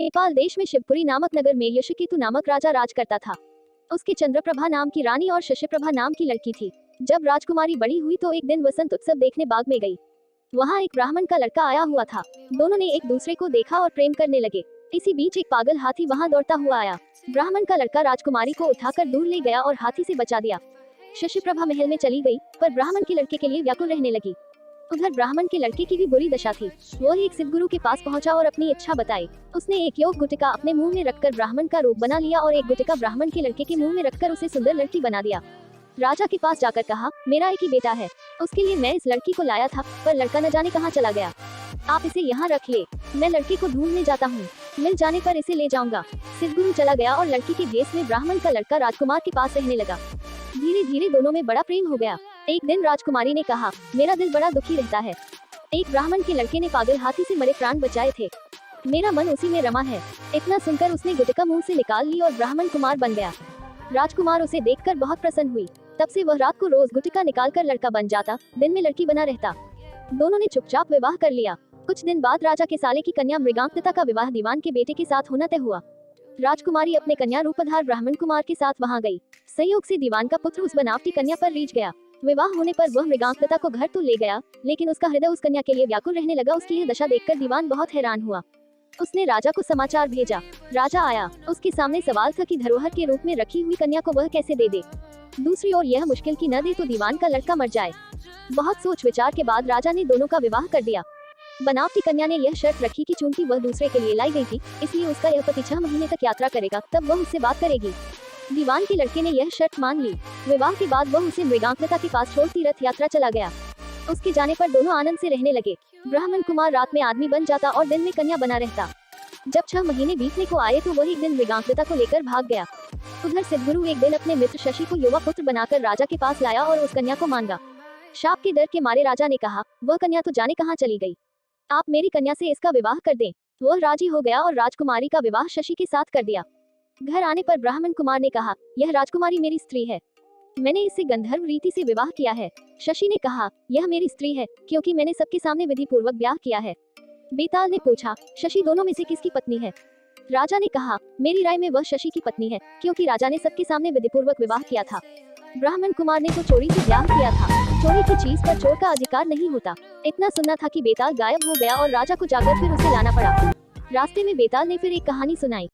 नेपाल देश में शिवपुरी नामक नगर में यशकेतु नामक राजा राज करता था। उसकी चंद्रप्रभा नाम की रानी और शशिप्रभा नाम की लड़की थी। जब राजकुमारी बड़ी हुई तो एक दिन वसंत उत्सव देखने बाग में गई। वहाँ एक ब्राह्मण का लड़का आया हुआ था। दोनों ने एक दूसरे को देखा और प्रेम करने लगे। इसी बीच एक पागल हाथी वहाँ दौड़ता हुआ आया। ब्राह्मण का लड़का राजकुमारी को उठाकर दूर ले गया और हाथी से बचा दिया। शशिप्रभा महल में चली गई, पर ब्राह्मण के लड़के के लिए व्याकुल रहने लगी। उधर ब्राह्मण के लड़के की भी बुरी दशा थी। वो एक सिद्धगुरु के पास पहुंचा और अपनी इच्छा बताई। उसने एक योग गुटिका अपने मुंह में रखकर ब्राह्मण का रूप बना लिया और एक गुटिका ब्राह्मण के लड़के के मुंह में रखकर उसे सुंदर लड़की बना दिया। राजा के पास जाकर कहा, मेरा एक ही बेटा है, उसके लिए मैं इस लड़की को लाया था, पर लड़का न जाने कहाँ चला गया। आप इसे यहाँ रख ले, मैं लड़की को ढूंढने जाता हूँ, मिल जाने पर इसे ले जाऊंगा। सिद्धगुरु चला गया और लड़की के भेष में ब्राह्मण का लड़का राजकुमार के पास रहने लगा। धीरे धीरे दोनों में बड़ा प्रेम हो गया। एक दिन राजकुमारी ने कहा, मेरा दिल बड़ा दुखी रहता है। एक ब्राह्मण के लड़के ने पागल हाथी से मरे प्राण बचाए थे, मेरा मन उसी में रमा है। इतना सुनकर उसने गुटिका मुंह से निकाल ली और ब्राह्मण कुमार बन गया। राजकुमार उसे देखकर बहुत प्रसन्न हुई। तब से वह रात को रोज गुटिका निकालकर लड़का बन जाता, दिन में लड़की बना रहता। दोनों ने चुपचाप विवाह कर लिया। कुछ दिन बाद राजा के साले की कन्या मृगांकता का विवाह दीवान के बेटे के साथ होना तय हुआ। राजकुमारी अपने कन्या रूपधार ब्राह्मण कुमार के साथ वहां गई। संयोग से दीवान का पुत्र उस बनावटी कन्या पर रीझ गया। विवाह होने पर वह मृगांकता को घर तो ले गया, लेकिन उसका हृदय उस कन्या के लिए व्याकुल रहने लगा। उसकी यह दशा देखकर दीवान बहुत हैरान हुआ। उसने राजा को समाचार भेजा। राजा आया। उसके सामने सवाल था कि धरोहर के रूप में रखी हुई कन्या को वह कैसे दे दे। दूसरी ओर यह मुश्किल की न दे तो दीवान का लड़का मर जाए। बहुत सोच विचार के बाद राजा ने दोनों का विवाह कर दिया। बनावटी कन्या ने यह शर्त रखी कि चूंकि वह दूसरे के लिए लाई गई थी, इसलिए उसका यह पति 6 महीने तक यात्रा करेगा, तब वह उससे बात करेगी। दीवान के लड़के ने यह शर्त मान ली। विवाह के बाद वह उसे मृगांकता के पास छोड़ तीर्थ यात्रा चला गया। उसके जाने पर दोनों आनंद से रहने लगे। ब्राह्मण कुमार रात में आदमी बन जाता और दिन में कन्या बना रहता। जब 6 महीने बीतने को आए तो वह एक दिन मृगांकता को लेकर भाग गया। उधर सिद्धगुरु एक दिन अपने मित्र शशि को युवा पुत्र बनाकर राजा के पास लाया और उस कन्या को मांगा। शाप के डर के मारे राजा ने कहा, वह कन्या तो जाने कहाँ चली गई, आप मेरी कन्या से इसका विवाह कर दें। वह राजी हो गया और राजकुमारी का विवाह शशि के साथ कर दिया। घर आने पर ब्राह्मण कुमार ने कहा, यह राजकुमारी मेरी स्त्री है, मैंने इससे गंधर्व रीति से विवाह किया है। शशि ने कहा, यह मेरी स्त्री है, क्योंकि मैंने सबके सामने विधि पूर्वक ब्याह किया है। बेताल ने पूछा, शशि दोनों में से किसकी पत्नी है? राजा ने कहा, मेरी राय में वह शशि की पत्नी है, क्योंकि राजा ने सबके सामने विधि पूर्वक विवाह किया था। ब्राह्मण कुमार ने तो चोरी से ब्याह किया था। चोरी की चीज पर चोर का अधिकार नहीं होता। इतना सुनना था कि बेताल गायब हो गया और राजा को जाकर फिर उसे लाना पड़ा। रास्ते में बेताल ने फिर एक कहानी सुनाई।